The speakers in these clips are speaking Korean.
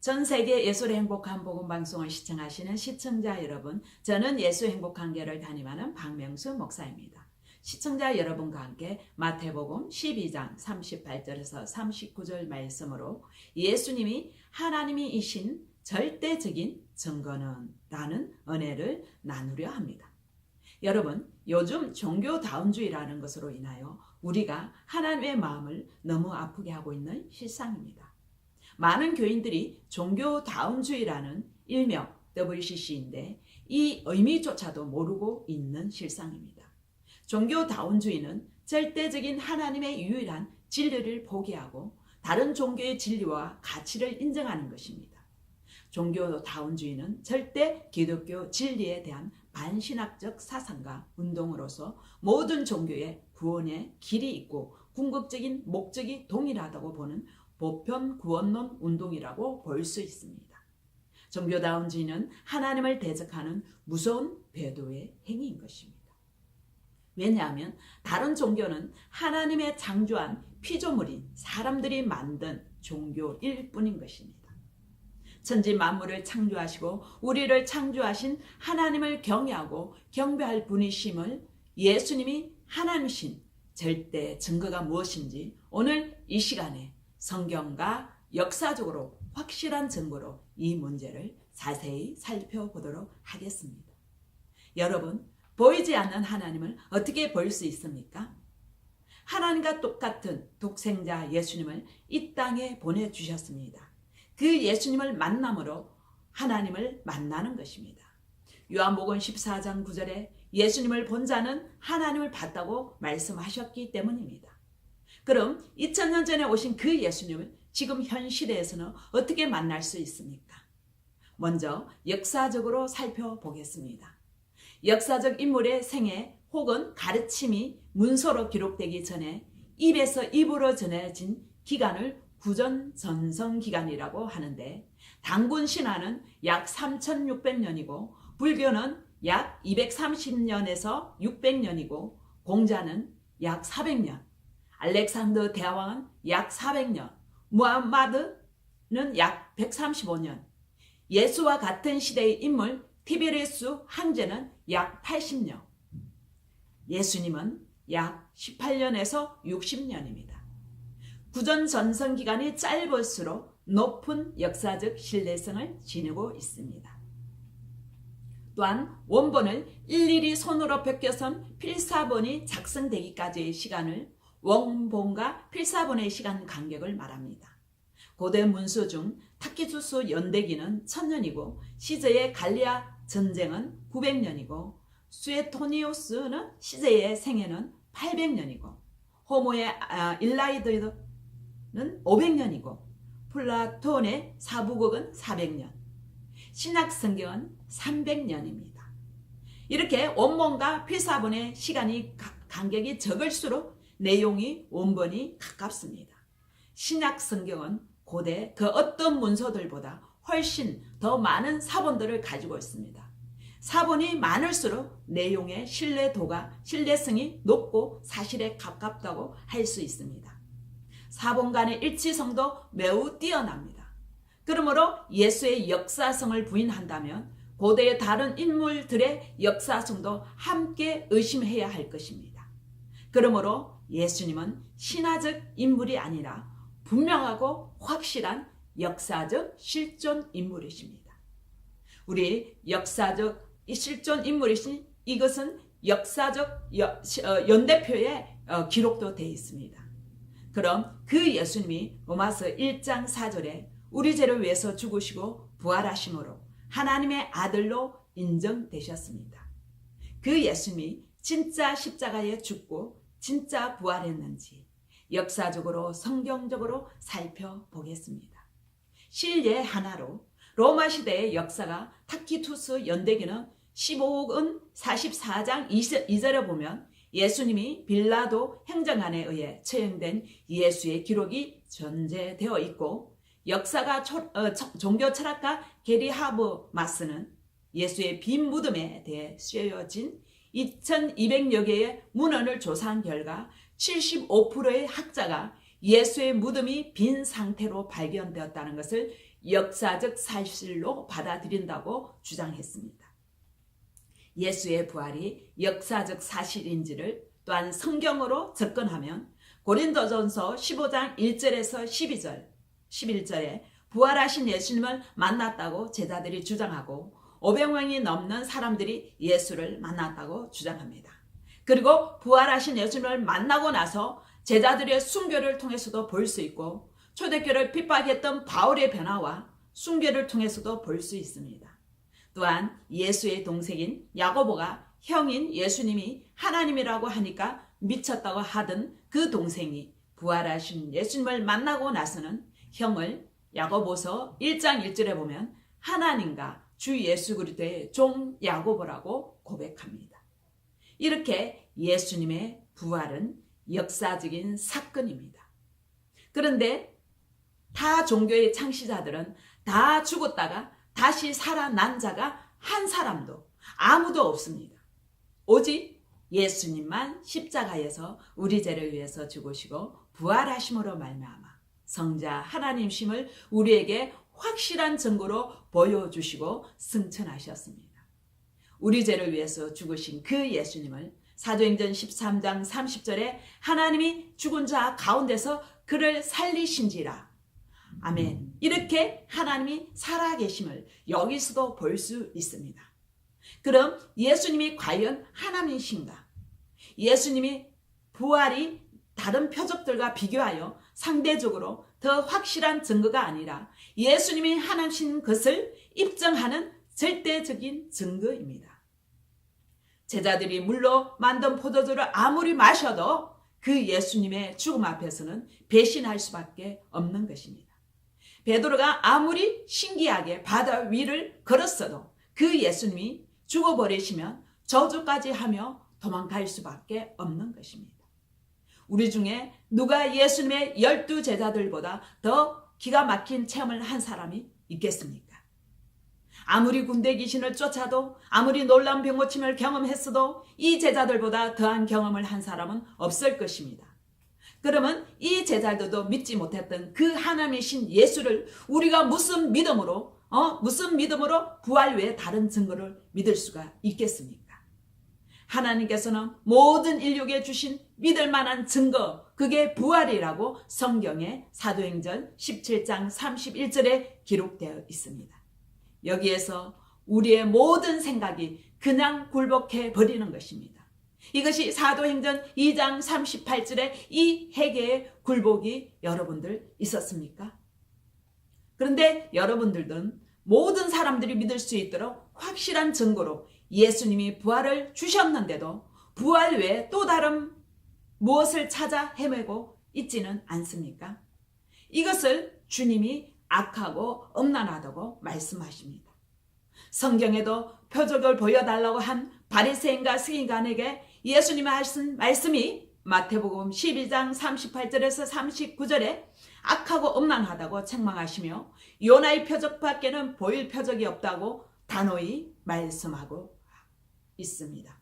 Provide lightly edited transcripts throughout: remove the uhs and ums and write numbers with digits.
전 세계 예술의 행복한 복음 방송을 시청하시는 시청자 여러분, 저는 예수 행복한 교회를 담임하는 박명수 목사입니다. 시청자 여러분과 함께 마태복음 12장 38절에서 39절 말씀으로 예수님이 하나님이신 절대적인 증거는 라는 은혜를 나누려 합니다. 여러분, 요즘 종교다운주의라는 것으로 인하여 우리가 하나님의 마음을 너무 아프게 하고 있는 실상입니다. 많은 교인들이 종교다운주의라는 일명 WCC인데 이 의미조차도 모르고 있는 실상입니다. 종교다운주의는 절대적인 하나님의 유일한 진리를 포기하고 다른 종교의 진리와 가치를 인정하는 것입니다. 종교다운주의는 절대 기독교 진리에 대한 반신학적 사상과 운동으로서 모든 종교의 구원의 길이 있고 궁극적인 목적이 동일하다고 보는 보편 구원론 운동이라고 볼 수 있습니다. 종교다운주의는 하나님을 대적하는 무서운 배도의 행위인 것입니다. 왜냐하면 다른 종교는 하나님의 창조한 피조물인 사람들이 만든 종교일 뿐인 것입니다. 천지 만물을 창조하시고 우리를 창조하신 하나님을 경외하고 경배할 분이심을 예수님이 하나님이신 절대 증거가 무엇인지 오늘 이 시간에 성경과 역사적으로 확실한 증거로 이 문제를 자세히 살펴보도록 하겠습니다. 여러분, 보이지 않는 하나님을 어떻게 볼 수 있습니까? 하나님과 똑같은 독생자 예수님을 이 땅에 보내주셨습니다. 그 예수님을 만남으로 하나님을 만나는 것입니다. 요한복음 14장 9절에 예수님을 본 자는 하나님을 봤다고 말씀하셨기 때문입니다. 그럼 2000년 전에 오신 그 예수님을 지금 현 시대에서는 어떻게 만날 수 있습니까? 먼저 역사적으로 살펴보겠습니다. 역사적 인물의 생애 혹은 가르침이 문서로 기록되기 전에 입에서 입으로 전해진 기간을 구전전성기간이라고 하는데 단군 신화는 약 3600년이고 불교는 약 230년에서 600년이고 공자는 약 400년, 알렉산더 대왕은 약 400년, 무함마드는 약 135년, 예수와 같은 시대의 인물 티베리우스 황제는 약 80년, 예수님은 약 18년에서 60년입니다. 구전전성 기간이 짧을수록 높은 역사적 신뢰성을 지니고 있습니다. 또한 원본을 일일이 손으로 벗겨선 필사본이 작성되기까지의 시간을 원본과 필사본의 시간 간격을 말합니다. 고대 문서 중 타키투스 연대기는 1000년이고 시제의 갈리아 전쟁은 900년이고 수에토니우스는 시제의 생애는 800년이고 호모의 일라이드는 500년이고 플라톤의 사부곡은 400년, 신약성경은 300년입니다. 이렇게 원본과 필사본의 시간이 간격이 적을수록 내용이 원본이 가깝습니다. 신약성경은 고대 그 어떤 문서들보다 훨씬 더 많은 사본들을 가지고 있습니다. 사본이 많을수록 내용의 신뢰성이 높고 사실에 가깝다고 할 수 있습니다. 사본 간의 일치성도 매우 뛰어납니다. 그러므로 예수의 역사성을 부인한다면 고대의 다른 인물들의 역사성도 함께 의심해야 할 것입니다. 그러므로 예수님은 신화적 인물이 아니라 분명하고 확실한 역사적 실존 인물이십니다. 우리 역사적 실존 인물이신 이것은 역사적 연대표에 기록도 되어 있습니다. 그럼 그 예수님이 로마서 1장 4절에 우리 죄를 위해서 죽으시고 부활하심으로 하나님의 아들로 인정되셨습니다. 그 예수님이 진짜 십자가에 죽고 진짜 부활했는지 역사적으로 성경적으로 살펴보겠습니다. 실례 하나로 로마 시대의 역사가 타키투스 연대기는 15은 44장 2절에 보면 예수님이 빌라도 행정관에 의해 처형된 예수의 기록이 전제되어 있고 역사가 종교 철학가 게리 하버마스는 예수의 빈 무덤에 대해 쓰여진 2200여 개의 문헌을 조사한 결과 75%의 학자가 예수의 무덤이 빈 상태로 발견되었다는 것을 역사적 사실로 받아들인다고 주장했습니다. 예수의 부활이 역사적 사실인지를 또한 성경으로 접근하면 고린도전서 15장 1절에서 11절에 부활하신 예수님을 만났다고 제자들이 주장하고 500명이 넘는 사람들이 예수를 만났다고 주장합니다. 그리고 부활하신 예수님을 만나고 나서 제자들의 순교를 통해서도 볼 수 있고 초대교회를 핍박했던 바울의 변화와 순교를 통해서도 볼 수 있습니다. 또한 예수의 동생인 야고보가 형인 예수님이 하나님이라고 하니까 미쳤다고 하던 그 동생이 부활하신 예수님을 만나고 나서는 형을 야고보서 1장 1절에 보면 하나님과 주 예수 그리스도의 종 야고보라고 고백합니다. 이렇게 예수님의 부활은 역사적인 사건입니다. 그런데 타 종교의 창시자들은 다 죽었다가 다시 살아난 자가 한 사람도 아무도 없습니다. 오직 예수님만 십자가에서 우리 죄를 위해서 죽으시고 부활하심으로 말미암아 성자 하나님심을 우리에게 확실한 증거로 보여주시고 승천하셨습니다. 우리 죄를 위해서 죽으신 그 예수님을 사도행전 13장 30절에 하나님이 죽은 자 가운데서 그를 살리신지라. 아멘. 이렇게 하나님이 살아계심을 여기서도 볼 수 있습니다. 그럼 예수님이 과연 하나님이신가? 예수님이 부활이 다른 표적들과 비교하여 상대적으로 더 확실한 증거가 아니라 예수님이 하나님이신 것을 입증하는 절대적인 증거입니다. 제자들이 물로 만든 포도주를 아무리 마셔도 그 예수님의 죽음 앞에서는 배신할 수밖에 없는 것입니다. 베드로가 아무리 신기하게 바다 위를 걸었어도 그 예수님이 죽어버리시면 저주까지 하며 도망갈 수밖에 없는 것입니다. 우리 중에 누가 예수님의 12제자들보다 더 기가 막힌 체험을 한 사람이 있겠습니까? 아무리 군대 귀신을 쫓아도 아무리 놀라운 병고침을 경험했어도 이 제자들보다 더한 경험을 한 사람은 없을 것입니다. 그러면 이 제자들도 믿지 못했던 그 하나님이신 예수를 우리가 무슨 믿음으로 부활 외에 다른 증거를 믿을 수가 있겠습니까? 하나님께서는 모든 인류에게 주신 믿을 만한 증거, 그게 부활이라고 성경의 사도행전 17장 31절에 기록되어 있습니다. 여기에서 우리의 모든 생각이 그냥 굴복해 버리는 것입니다. 이것이 사도행전 2장 38절에 이 회개의 굴복이 여러분들 있었습니까? 그런데 여러분들은 모든 사람들이 믿을 수 있도록 확실한 증거로 예수님이 부활을 주셨는데도 부활 외에 또 다른 무엇을 찾아 헤매고 있지는 않습니까? 이것을 주님이 악하고 음란하다고 말씀하십니다. 성경에도 표적을 보여달라고 한 바리새인과 서기관에게 예수님의 하신 말씀이 마태복음 12장 38절에서 39절에 악하고 음란하다고 책망하시며 요나의 표적밖에는 보일 표적이 없다고 단호히 말씀하고 있습니다.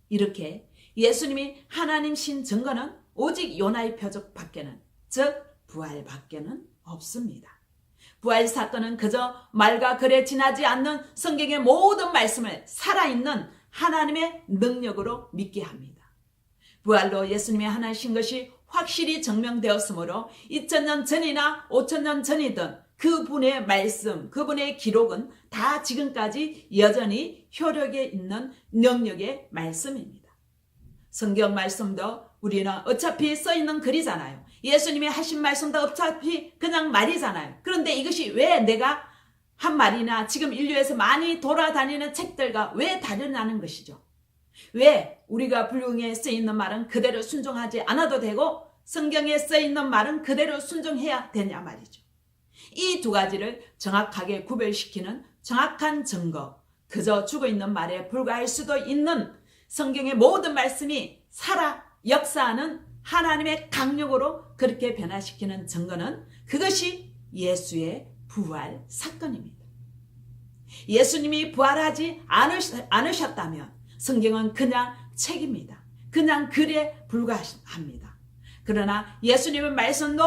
이렇게 예수님이 하나님신 증거는 오직 요나의 표적밖에는, 즉 부활밖에는 없습니다. 부활 사건은 그저 말과 글에 지나지 않는 성경의 모든 말씀을 살아있는 하나님의 능력으로 믿게 합니다. 부활로 예수님의 하나이신 것이 확실히 증명되었으므로 2000년 전이나 5000년 전이든 그분의 말씀, 그분의 기록은 다 지금까지 여전히 효력에 있는 능력의 말씀입니다. 성경 말씀도 우리는 어차피 써있는 글이잖아요. 예수님이 하신 말씀도 어차피 그냥 말이잖아요. 그런데 이것이 왜 내가 한 말이나 지금 인류에서 많이 돌아다니는 책들과 왜 다르냐는 것이죠. 왜 우리가 불경에 쓰여있는 말은 그대로 순종하지 않아도 되고 성경에 쓰여있는 말은 그대로 순종해야 되냐 말이죠. 이 두 가지를 정확하게 구별시키는 정확한 증거, 그저 죽어있는 말에 불과할 수도 있는 성경의 모든 말씀이 살아 역사하는 하나님의 강력으로 그렇게 변화시키는 증거는 그것이 예수의 부활 사건입니다. 예수님이 부활하지 않으셨다면 성경은 그냥 책입니다. 그냥 글에 불과합니다. 그러나 예수님의 말씀도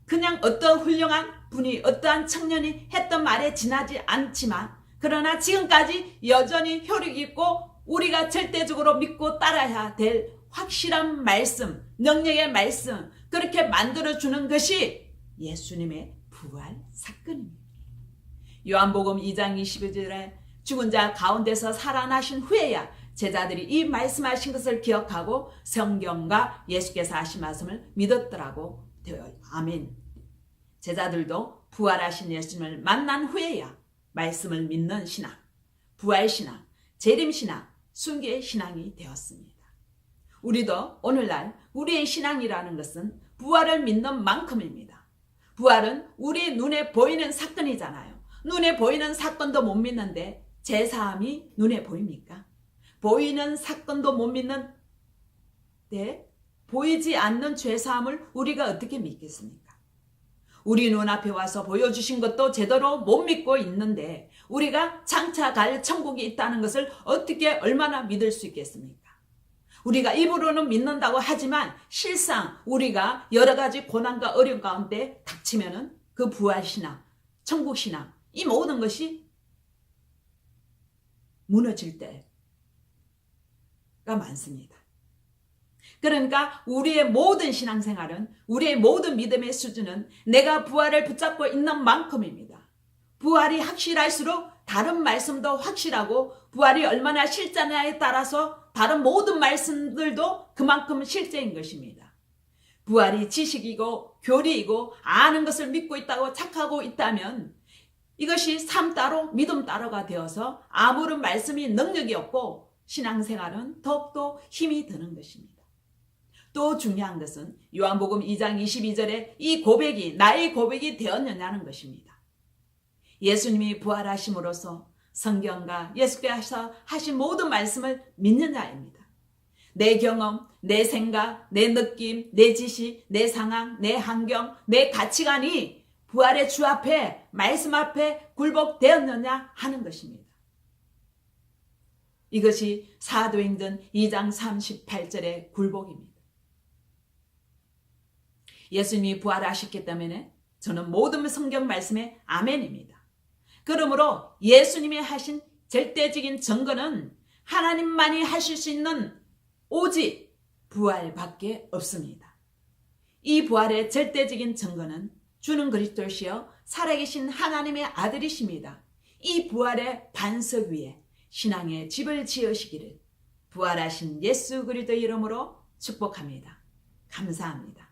그냥 어떤 훌륭한 분이 어떠한 청년이 했던 말에 지나지 않지만 그러나 지금까지 여전히 효력 있고 우리가 절대적으로 믿고 따라야 될 확실한 말씀, 능력의 말씀, 그렇게 만들어주는 것이 예수님의 부활 사건입니다. 요한복음 2장 22절에 죽은 자 가운데서 살아나신 후에야 제자들이 이 말씀하신 것을 기억하고 성경과 예수께서 하신 말씀을 믿었더라고 되어요. 아멘. 제자들도 부활하신 예수님을 만난 후에야 말씀을 믿는 신앙, 부활신앙, 재림신앙, 순교의 신앙이 되었습니다. 우리도 오늘날 우리의 신앙이라는 것은 부활을 믿는 만큼입니다. 부활은 우리 눈에 보이는 사건이잖아요. 눈에 보이는 사건도 못 믿는데 제사함이 눈에 보입니까? 보이는 사건도 못 믿는 보이지 않는 죄사함을 우리가 어떻게 믿겠습니까? 우리 눈앞에 와서 보여주신 것도 제대로 못 믿고 있는데 우리가 장차 갈 천국이 있다는 것을 어떻게 얼마나 믿을 수 있겠습니까? 우리가 입으로는 믿는다고 하지만 실상 우리가 여러 가지 고난과 어려움 가운데 닥치면은 그 부활신앙, 천국신앙 이 모든 것이 무너질 때가 많습니다. 그러니까 우리의 모든 신앙생활은 우리의 모든 믿음의 수준은 내가 부활을 붙잡고 있는 만큼입니다. 부활이 확실할수록 다른 말씀도 확실하고 부활이 얼마나 실제냐에 따라서 다른 모든 말씀들도 그만큼 실제인 것입니다. 부활이 지식이고 교리이고 아는 것을 믿고 있다고 착하고 있다면 이것이 삶 따로 믿음 따로가 되어서 아무런 말씀이 능력이 없고 신앙생활은 더욱더 힘이 드는 것입니다. 또 중요한 것은 요한복음 2장 22절에 이 고백이 나의 고백이 되었느냐는 것입니다. 예수님이 부활하심으로써 성경과 예수께서 하신 모든 말씀을 믿느냐입니다. 내 경험, 내 생각, 내 느낌, 내 지식, 내 상황, 내 환경, 내 가치관이 부활의 주 앞에 말씀 앞에 굴복되었느냐 하는 것입니다. 이것이 사도행전 2장 38절의 굴복입니다. 예수님이 부활하셨기 때문에 저는 모든 성경 말씀에 아멘입니다. 그러므로 예수님이 하신 절대적인 증거는 하나님만이 하실 수 있는 오직 부활밖에 없습니다. 이 부활의 절대적인 증거는 주는 그리스도시여 살아계신 하나님의 아들이십니다. 이 부활의 반석 위에 신앙의 집을 지으시기를 부활하신 예수 그리스도 이름으로 축복합니다. 감사합니다.